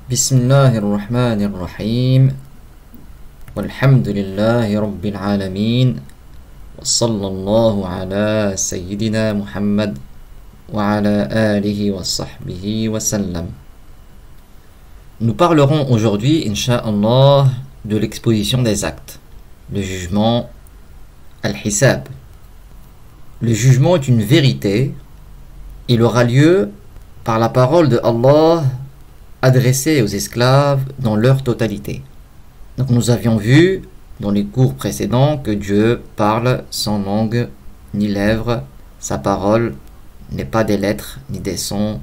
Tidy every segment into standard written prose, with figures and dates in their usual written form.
بسم الله الرحمن الرحيم والحمد لله رب العالمين وصلى الله على سيدنا محمد وعلى آله وصحبه وسلم. Nous parlerons aujourd'hui, Inch'Allah, de l'exposition des actes, le jugement al-hisab. Le jugement est une vérité, il aura lieu par la parole de Allah adressée aux esclaves dans leur totalité. Donc nous avions vu dans les cours précédents que Dieu parle sans langue ni lèvres, sa parole n'est pas des lettres ni des sons,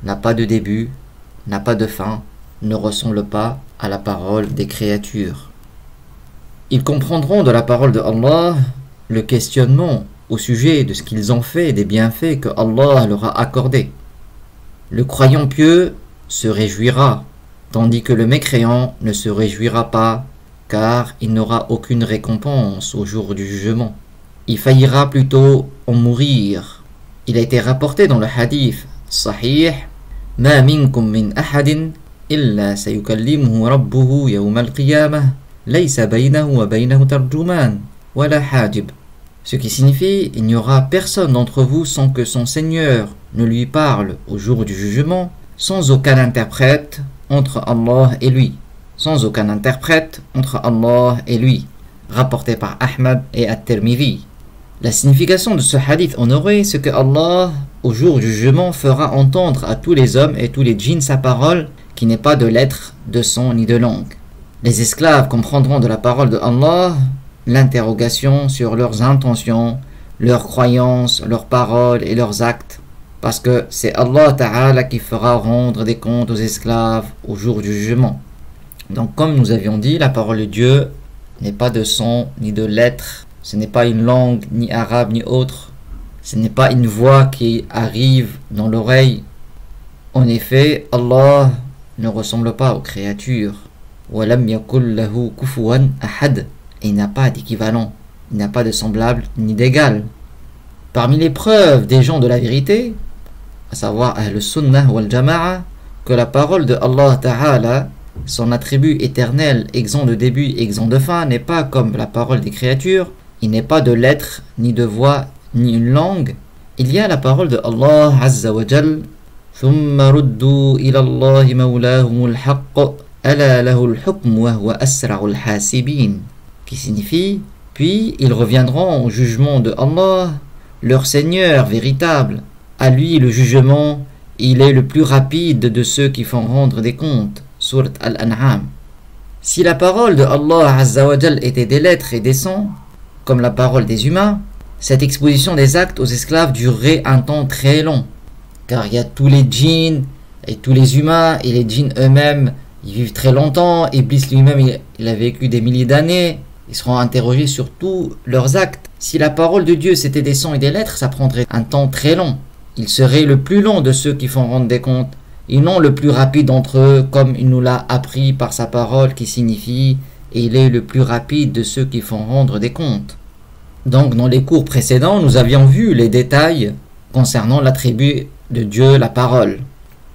n'a pas de début, n'a pas de fin, ne ressemble pas à la parole des créatures. Ils comprendront de la parole de Allah le questionnement au sujet de ce qu'ils ont fait et des bienfaits que Allah leur a accordés. Le croyant pieux se réjouira, tandis que le mécréant ne se réjouira pas, car il n'aura aucune récompense au jour du jugement. Il faillira plutôt en mourir. Il a été rapporté dans le hadith sahih: Ma minkum min ahadin illa sayukallimuhu rabbuhu yawma al-qiyamah laysa baynahu wa baynahu tarjuman wala hajib. Ce qui signifie, il n'y aura personne d'entre vous sans que son Seigneur ne lui parle au jour du jugement, sans aucun interprète entre Allah et lui. Sans aucun interprète entre Allah et lui. Rapporté par Ahmad et At-Tirmidhi. La signification de ce hadith honoré, c'est que Allah, au jour du jugement, fera entendre à tous les hommes et tous les djinns sa parole, qui n'est pas de lettres, de son ni de langue. Les esclaves comprendront de la parole de Allah l'interrogation sur leurs intentions, leurs croyances, leurs paroles et leurs actes, parce que c'est Allah Ta'ala qui fera rendre des comptes aux esclaves au jour du jugement. Donc comme nous avions dit, la parole de Dieu n'est pas de son ni de lettres, ce n'est pas une langue ni arabe ni autre, ce n'est pas une voix qui arrive dans l'oreille. En effet, Allah ne ressemble pas aux créatures. وَلَمْ يَكُلْ لَهُ كُفُوًا أَحَدٌ. Il n'a pas d'équivalent, il n'a pas de semblable ni d'égal. Parmi les preuves des gens de la vérité, à savoir Ahl-Sunnah wal Jama'a, que la parole de Allah Ta'ala, son attribut éternel, exempt de début, exempt de fin, n'est pas comme la parole des créatures, il n'est pas de lettres, ni de voix, ni une langue. Il y a la parole de Allah Azza wa Jal, ثُمَّ رُدُّوا إِلَى اللَّهِ مَوْلَاهُمُ الْحَقِّ أَلَا لَهُ الْحُكْمُ وَهُوَ أَسْرَعُ الْحَاسِبِينَ, qui signifie, puis ils reviendront au jugement de Allah, leur Seigneur véritable. À lui le jugement, il est le plus rapide de ceux qui font rendre des comptes. Surat Al-An'am. Si la parole de Allah Azza wa Jal était des lettres et des sons, comme la parole des humains, cette exposition des actes aux esclaves durerait un temps très long, car il y a tous les djinns et tous les humains, et les djinns eux-mêmes, ils vivent très longtemps. Iblis lui-même, il a vécu des milliers d'années. Ils seront interrogés sur tous leurs actes. Si la parole de Dieu c'était des sons et des lettres, ça prendrait un temps très long. Il serait le plus long de ceux qui font rendre des comptes, et non le plus rapide d'entre eux, comme il nous l'a appris par sa parole, qui signifie « et il est le plus rapide de ceux qui font rendre des comptes ». Donc dans les cours précédents, nous avions vu les détails concernant l'attribut de Dieu, la parole.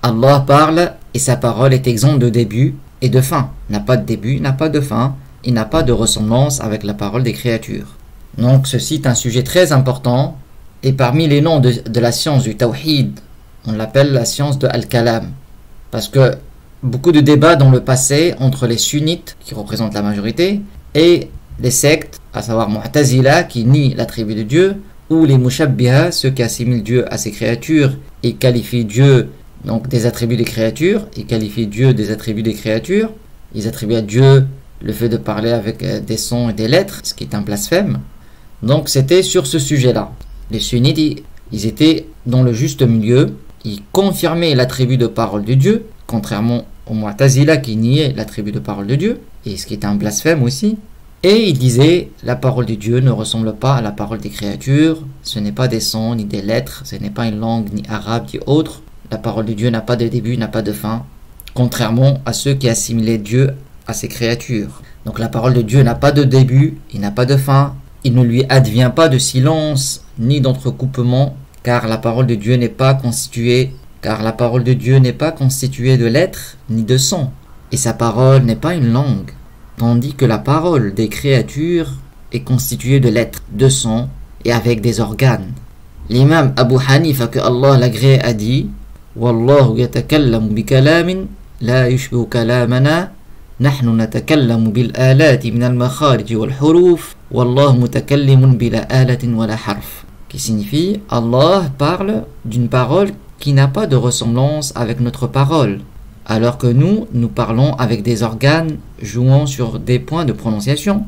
Allah parle et sa parole est exempte de début et de fin. N'a pas de début, n'a pas de fin, et n'a pas de ressemblance avec la parole des créatures. Donc ceci est un sujet très important, et parmi les noms de la science du tawhid, on l'appelle la science de Al-Kalam, parce que beaucoup de débats dans le passé entre les sunnites, qui représentent la majorité, et les sectes, à savoir Mu'tazila, qui nient l'attribut de Dieu, ou les Mushabbiha, ceux qui assimilent Dieu à ses créatures et qualifient Dieu donc des attributs des créatures, et qualifient Dieu des attributs des créatures. Ils attribuent à Dieu le fait de parler avec des sons et des lettres, ce qui est un blasphème. Donc c'était sur ce sujet-là. Les sunnites, ils étaient dans le juste milieu, ils confirmaient l'attribut de parole de Dieu, contrairement aux Mu'tazila qui niaient l'attribut de parole de Dieu, et ce qui est un blasphème aussi. Et ils disaient, la parole de Dieu ne ressemble pas à la parole des créatures, ce n'est pas des sons ni des lettres, ce n'est pas une langue ni arabe ni autre. La parole de Dieu n'a pas de début, n'a pas de fin, contrairement à ceux qui assimilaient Dieu à ses créatures. Donc la parole de Dieu n'a pas de début, il n'a pas de fin, il ne lui advient pas de silence ni d'entrecoupement, car la parole de Dieu n'est pas constituée car la parole de Dieu n'est pas constituée de lettres ni de sons, et sa parole n'est pas une langue, tandis que la parole des créatures est constituée de lettres, de sons et avec des organes. L'imam Abu Hanifa, que Allah l'agrée, a dit Wallahu yatakallamu bi kalamin la yushbihu kalamana nahnu natakallamu bil alati min al makharij wal huruf wallahu mutakallimun bila alatin wala harf, qui signifie Allah parle d'une parole qui n'a pas de ressemblance avec notre parole, alors que nous parlons avec des organes jouant sur des points de prononciation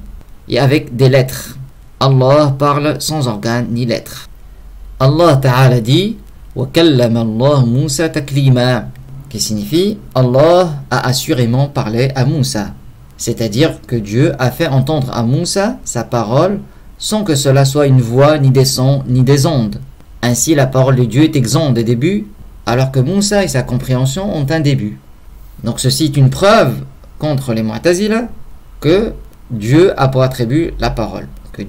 et avec des lettres. Allah parle sans organes ni lettres. Allah Ta'ala dit wa kallama Allah Musa taklima, qui signifie Allah a assurément parlé à Moussa, c'est-à-dire que Dieu a fait entendre à Moussa sa parole sans que cela soit une voix, ni des sons, ni des ondes. Ainsi la parole de Dieu est exempte des débuts, alors que Moussa et sa compréhension ont un début. Donc ceci est une preuve contre les Mu'tazila que Dieu a pour attribut la parole, et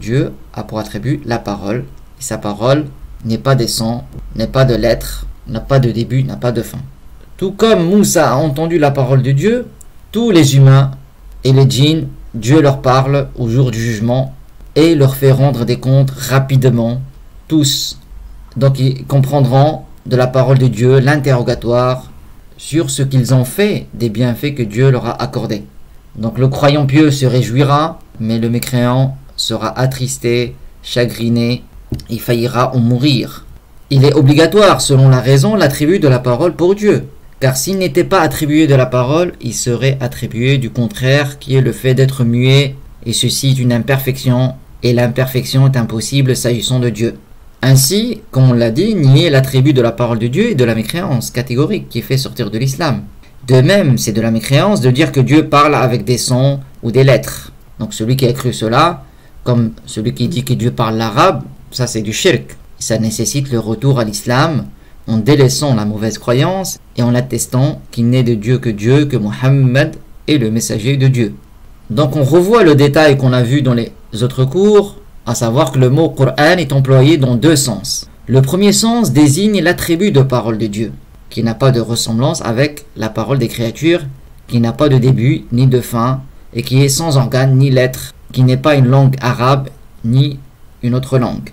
sa parole n'est pas des sons, n'est pas de lettres, n'a pas de début, n'a pas de fin. Tout comme Moussa a entendu la parole de Dieu, tous les humains et les djinns, Dieu leur parle au jour du jugement et leur fait rendre des comptes rapidement, tous. Donc ils comprendront de la parole de Dieu l'interrogatoire sur ce qu'ils ont fait des bienfaits que Dieu leur a accordés. Donc le croyant pieux se réjouira, mais le mécréant sera attristé, chagriné, il faillira en mourir. Il est obligatoire, selon la raison, l'attribut de la parole pour Dieu, car s'il n'était pas attribué de la parole, il serait attribué du contraire, qui est le fait d'être muet, et ceci est une imperfection, et l'imperfection est impossible s'agissant de Dieu. Ainsi, comme on l'a dit, nier l'attribut de la parole de Dieu est de la mécréance catégorique qui fait sortir de l'islam. De même, c'est de la mécréance de dire que Dieu parle avec des sons ou des lettres. Donc celui qui a cru cela, comme celui qui dit que Dieu parle l'arabe, ça c'est du shirk. Ça nécessite le retour à l'islam en délaissant la mauvaise croyance et en attestant qu'il n'est de Dieu, que Muhammad est le messager de Dieu. Donc on revoit le détail qu'on a vu dans les autres cours, à savoir que le mot Qur'an est employé dans deux sens. Le premier sens désigne l'attribut de parole de Dieu, qui n'a pas de ressemblance avec la parole des créatures, qui n'a pas de début ni de fin, et qui est sans organes ni lettres, qui n'est pas une langue arabe ni une autre langue.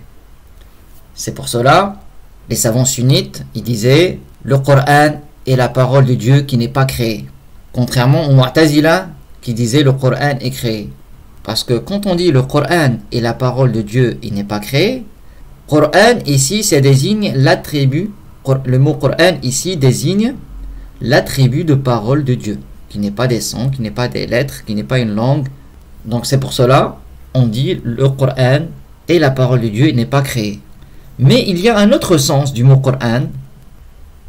C'est pour cela, les savants sunnites, ils disaient, le Coran est la parole de Dieu qui n'est pas créée. Contrairement aux Mu'tazila, qui disaient le Coran est créé. Parce que quand on dit le Coran est la parole de Dieu, il n'est pas créé, Coran ici, ça désigne l'attribut, le mot Coran ici désigne l'attribut de parole de Dieu, qui n'est pas des sons, qui n'est pas des lettres, qui n'est pas une langue. Donc c'est pour cela, on dit le Coran est la parole de Dieu, il n'est pas créé. Mais il y a un autre sens du mot Coran.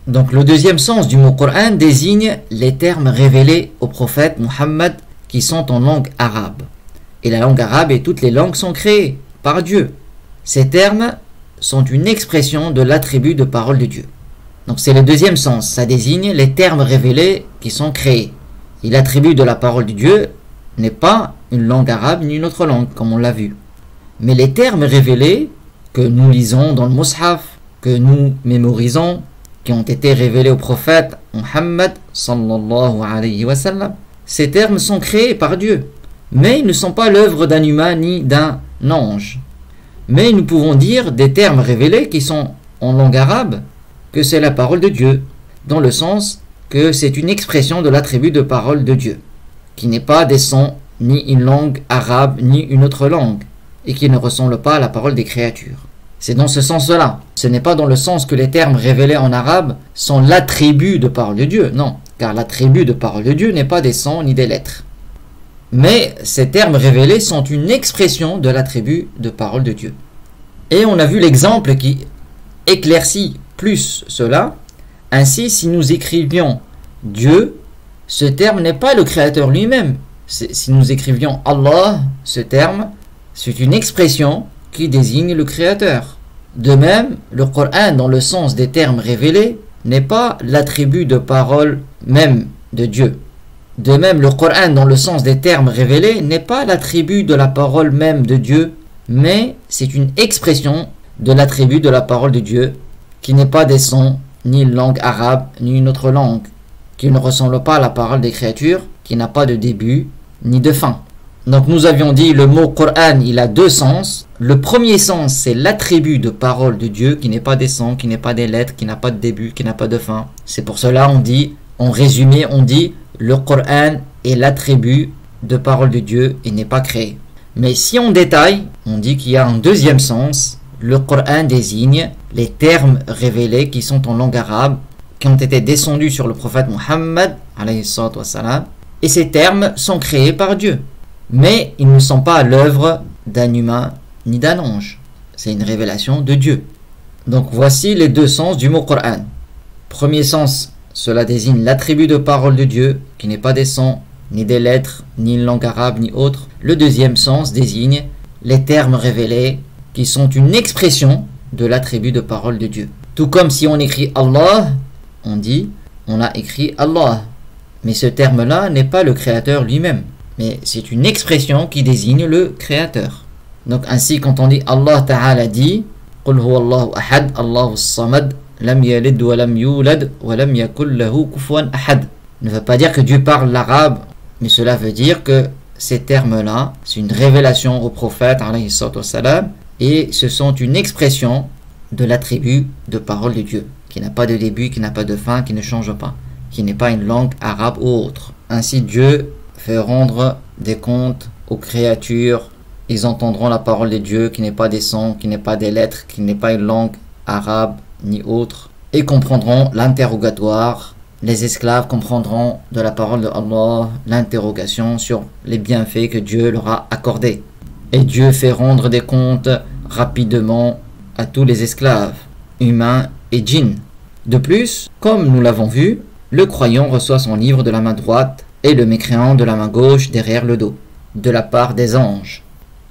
Donc le deuxième sens du mot Coran désigne les termes révélés au prophète Muhammad qui sont en langue arabe. Et la langue arabe et toutes les langues sont créées par Dieu. Ces termes sont une expression de l'attribut de parole de Dieu. Donc c'est le deuxième sens, ça désigne les termes révélés qui sont créés. Et l'attribut de la parole de Dieu n'est pas une langue arabe ni une autre langue, comme on l'a vu. Mais les termes révélés que nous lisons dans le Mus'haf, que nous mémorisons, qui ont été révélés au prophète Muhammad sallallahu alayhi wa sallam, ces termes sont créés par Dieu. Mais ils ne sont pas l'œuvre d'un humain ni d'un ange. Mais nous pouvons dire des termes révélés qui sont en langue arabe que c'est la parole de Dieu, dans le sens que c'est une expression de l'attribut de parole de Dieu, qui n'est pas des sons, ni une langue arabe, ni une autre langue, et qui ne ressemble pas à la parole des créatures. C'est dans ce sens-là. Ce n'est pas dans le sens que les termes révélés en arabe sont l'attribut de parole de Dieu, non, car l'attribut de parole de Dieu n'est pas des sons ni des lettres. Mais ces termes révélés sont une expression de l'attribut de parole de Dieu. Et on a vu l'exemple qui éclaircit plus cela. Ainsi, si nous écrivions Dieu, ce terme n'est pas le Créateur lui-même. Si nous écrivions Allah, ce terme, c'est une expression qui désigne le Créateur. De même, le Coran, dans le sens des termes révélés, n'est pas l'attribut de parole même de Dieu. De même, le Coran, dans le sens des termes révélés, n'est pas l'attribut de la parole même de Dieu, mais c'est une expression de l'attribut de la parole de Dieu, qui n'est pas des sons, ni une langue arabe, ni une autre langue, qui ne ressemble pas à la parole des créatures, qui n'a pas de début, ni de fin. Donc nous avions dit le mot Coran, il a deux sens. Le premier sens, c'est l'attribut de parole de Dieu, qui n'est pas des sons, qui n'est pas des lettres, qui n'a pas de début, qui n'a pas de fin. C'est pour cela on dit, en résumé, on dit le Coran est l'attribut de parole de Dieu et n'est pas créé. Mais si on détaille, on dit qu'il y a un deuxième sens. Le Coran désigne les termes révélés qui sont en langue arabe, qui ont été descendus sur le prophète Muhammad, alayhi salatu wassalam, et ces termes sont créés par Dieu. Mais ils ne sont pas à l'œuvre d'un humain ni d'un ange. C'est une révélation de Dieu. Donc voici les deux sens du mot Coran. Premier sens, cela désigne l'attribut de parole de Dieu, qui n'est pas des sons, ni des lettres, ni une langue arabe, ni autre. Le deuxième sens désigne les termes révélés, qui sont une expression de l'attribut de parole de Dieu. Tout comme si on écrit Allah, on dit, on a écrit Allah. Mais ce terme-là n'est pas le créateur lui-même, mais c'est une expression qui désigne le créateur. Donc ainsi, quand on dit Allah Ta'ala dit, Qul huwa Allahu ahad, Allahu samad, lam yalid wa lam yulad, wa lam yakul lahu kufuwan ahad. Ne veut pas dire que Dieu parle l'arabe, mais cela veut dire que ces termes-là, c'est une révélation au prophète, alayhi salatu wassalam, et ce sont une expression de l'attribut de parole de Dieu, qui n'a pas de début, qui n'a pas de fin, qui ne change pas, qui n'est pas une langue arabe ou autre. Ainsi Dieu fait rendre des comptes aux créatures, ils entendront la parole de Dieu qui n'est pas des sons, qui n'est pas des lettres, qui n'est pas une langue arabe ni autre, et comprendront l'interrogatoire. Les esclaves comprendront de la parole de Allah l'interrogation sur les bienfaits que Dieu leur a accordés. Et Dieu fait rendre des comptes rapidement à tous les esclaves, humains et djinns. De plus, comme nous l'avons vu, le croyant reçoit son livre de la main droite et le mécréant de la main gauche derrière le dos, de la part des anges.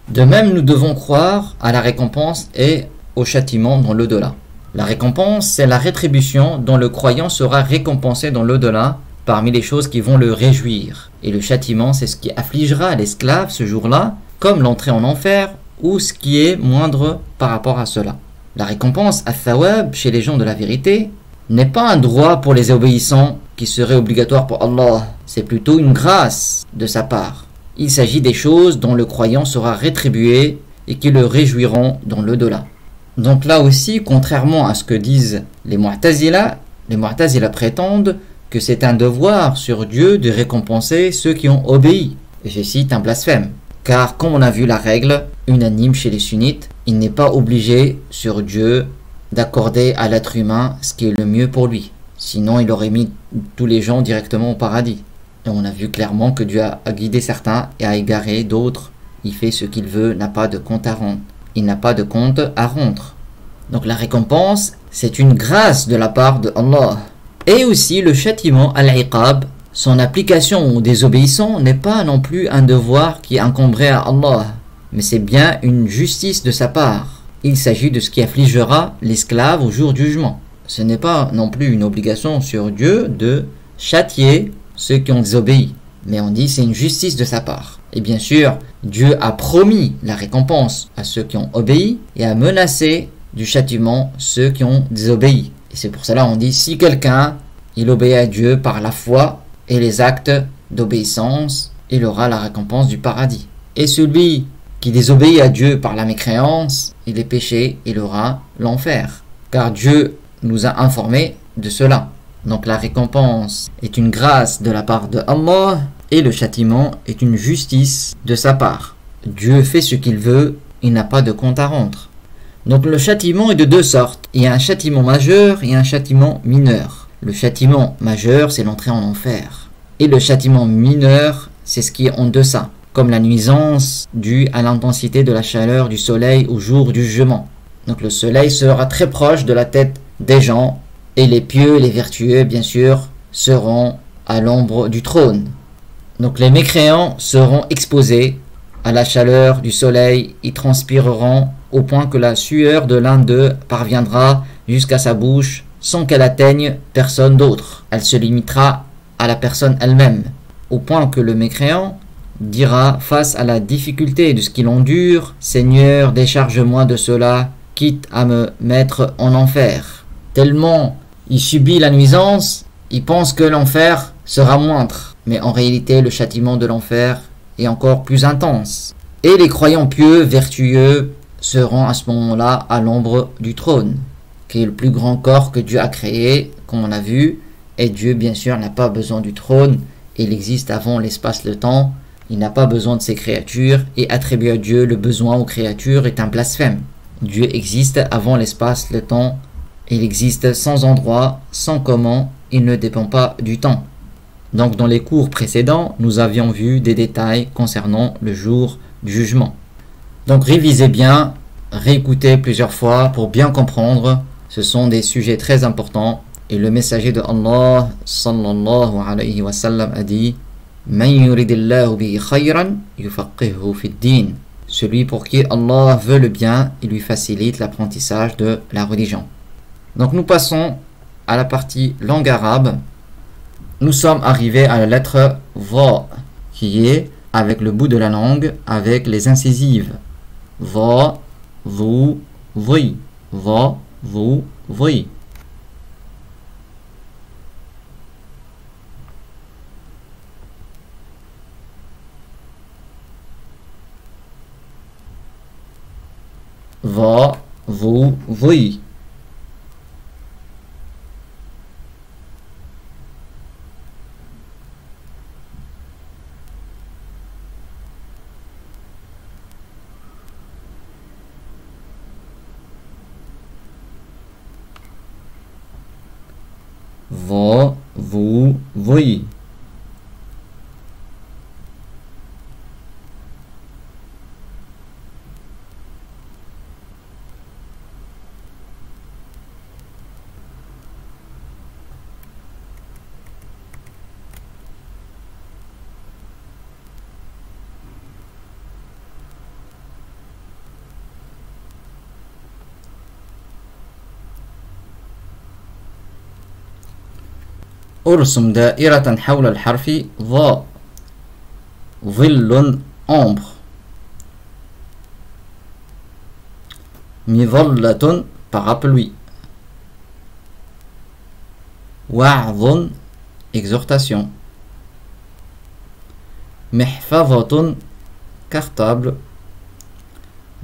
De même, nous devons croire à la récompense et au châtiment dans l'au-delà. La récompense, c'est la rétribution dont le croyant sera récompensé dans l'au-delà parmi les choses qui vont le réjouir. Et le châtiment, c'est ce qui affligera l'esclave ce jour-là, comme l'entrée en enfer ou ce qui est moindre par rapport à cela. La récompense, al-thawab, chez les gens de la vérité, n'est pas un droit pour les obéissants qui serait obligatoire pour Allah, c'est plutôt une grâce de sa part. Il s'agit des choses dont le croyant sera rétribué et qui le réjouiront dans l'au-delà. Donc là aussi, contrairement à ce que disent les Mu'tazila prétendent que c'est un devoir sur Dieu de récompenser ceux qui ont obéi. Et je cite un blasphème. Car comme on a vu la règle unanime chez les sunnites, il n'est pas obligé sur Dieu d'accorder à l'être humain ce qui est le mieux pour lui. Sinon, il aurait mis tous les gens directement au paradis. Et on a vu clairement que Dieu a guidé certains et a égaré d'autres. Il fait ce qu'il veut, n'a pas de compte à rendre. Il n'a pas de compte à rendre. Donc la récompense, c'est une grâce de la part de Allah. Et aussi le châtiment, al-iqab, son application aux désobéissants n'est pas non plus un devoir qui incomberait à Allah, mais c'est bien une justice de sa part. Il s'agit de ce qui affligera l'esclave au jour du jugement. Ce n'est pas non plus une obligation sur Dieu de châtier ceux qui ont désobéi, mais on dit c'est une justice de sa part. Et bien sûr, Dieu a promis la récompense à ceux qui ont obéi et a menacé du châtiment ceux qui ont désobéi. Et c'est pour cela on dit si quelqu'un il obéit à Dieu par la foi et les actes d'obéissance, il aura la récompense du paradis. Et celui qui désobéit à Dieu par la mécréance et les péchés, il aura l'enfer. Car Dieu nous a informés de cela. Donc la récompense est une grâce de la part de Allah et le châtiment est une justice de sa part. Dieu fait ce qu'il veut, il n'a pas de compte à rendre. Donc le châtiment est de deux sortes. Il y a un châtiment majeur et un châtiment mineur. Le châtiment majeur, c'est l'entrée en enfer. Et le châtiment mineur, c'est ce qui est en deçà, comme la nuisance due à l'intensité de la chaleur du soleil au jour du jugement. Donc le soleil sera très proche de la tête des gens, et les pieux et les vertueux, bien sûr, seront à l'ombre du trône. Donc les mécréants seront exposés à la chaleur du soleil, ils transpireront au point que la sueur de l'un d'eux parviendra jusqu'à sa bouche sans qu'elle atteigne personne d'autre. Elle se limitera à la personne elle-même, au point que le mécréant dira face à la difficulté de ce qu'il endure, « Seigneur, décharge-moi de cela, quitte à me mettre en enfer. » Tellement Il subit la nuisance, il pense que l'enfer sera moindre. Mais en réalité, le châtiment de l'enfer est encore plus intense. Et les croyants pieux, vertueux, seront à ce moment-là à l'ombre du trône, qui est le plus grand corps que Dieu a créé, comme on a vu. Et Dieu, bien sûr, n'a pas besoin du trône. Il existe avant l'espace, le temps. Il n'a pas besoin de ses créatures. Et attribuer à Dieu le besoin aux créatures est un blasphème. Dieu existe avant l'espace, le temps. Il existe sans endroit, sans comment. Il ne dépend pas du temps. Donc dans les cours précédents, nous avions vu des détails concernant le jour du jugement. Donc révisez bien, réécoutez plusieurs fois pour bien comprendre. Ce sont des sujets très importants. Et le messager de Allah sallallahu alayhi wa sallam a dit Man yuridillahu bihi khayran yufaqihu fid din. Celui pour qui Allah veut le bien, il lui facilite l'apprentissage de la religion. Donc nous passons à la partie langue arabe. Nous sommes arrivés à la lettre Va, qui est avec le bout de la langue, avec les incisives. Va, vous, vi. Va, vous, vi. Va, vous, vi. Va, vous, vi. ارسم دائرة حول الحرف ظا. ظل ombre. مظلة parapluie. وعظ exhortation. محفظة cartable.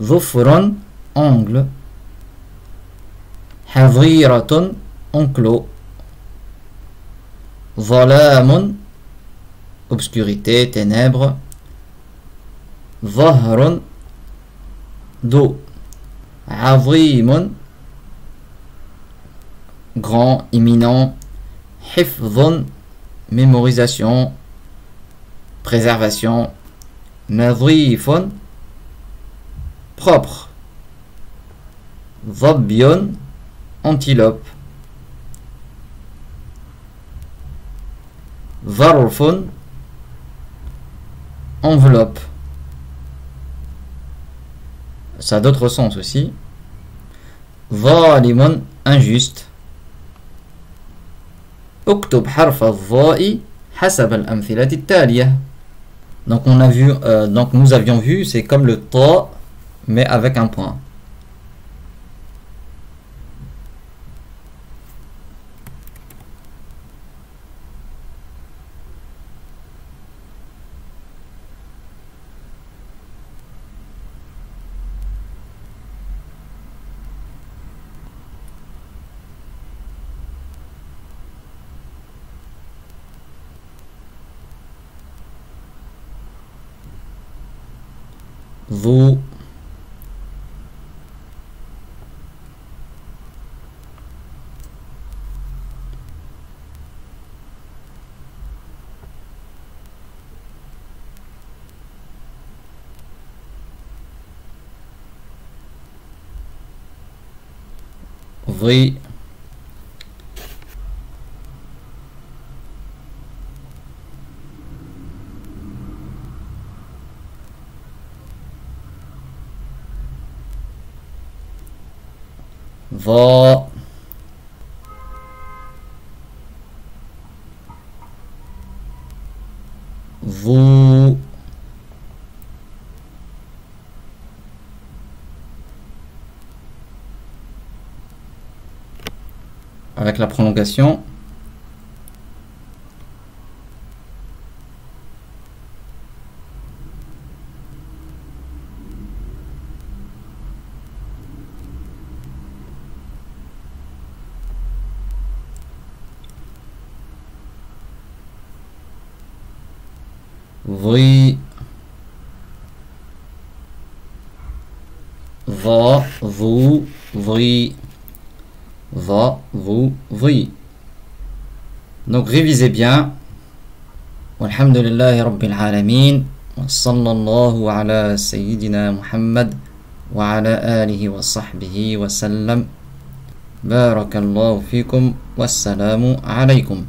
ظفر ongle. حظيرة enclos. ظلام obscurité, ténèbres. ظهر dos. عظيم grand, imminent. حفظ mémorisation, préservation. نظيف propre. ظبي antilope. ظرف enveloppe. Ça a d'autres sens aussi. ظالم injuste. اكتب حرف الظاء حسب الأمثلة التالية. Donc on a vu, donc nous avions vu, c'est comme le ta mais avec un point. Vous, oui, va, vous, avec avec la prolongation. Vri, va, vous, vri, va, vous, vri. Donc révisez bien. Walhamdulillahi Rabbil Alamin. Wa sallallahu ala Sayyidina Muhammad wa ala alihi wa sahbihi wa sallam. Barakallahu fikum. Wassalamu alaykum.